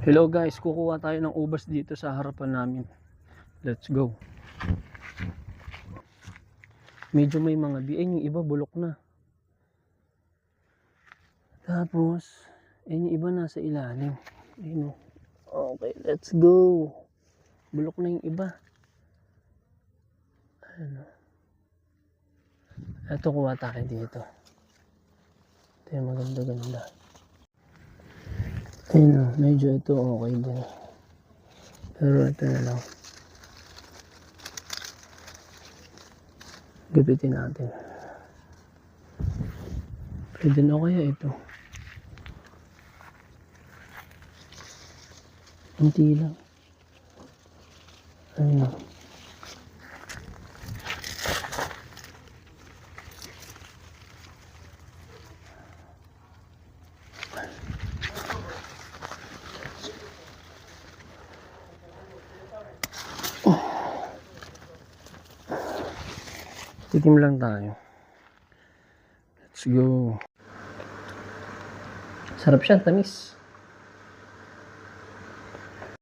Hello guys, kukuha tayo ng ubas dito sa harapan namin. Let's go. Medyo may mga yung iba bulok na. Tapos, yung iba nasa ilalim. Ayun. Okay, let's go. Bulok na yung iba. Ano? Ito, kuha tayo dito. Ito yung maganda-ganda. Ayun, medyo ito okay din. Pero ito na lang. Gapitin natin. Pwede na kaya ito. Hindi lang. Ayun. Tikim lang tayo. Let's go. Sarap siya, tamis.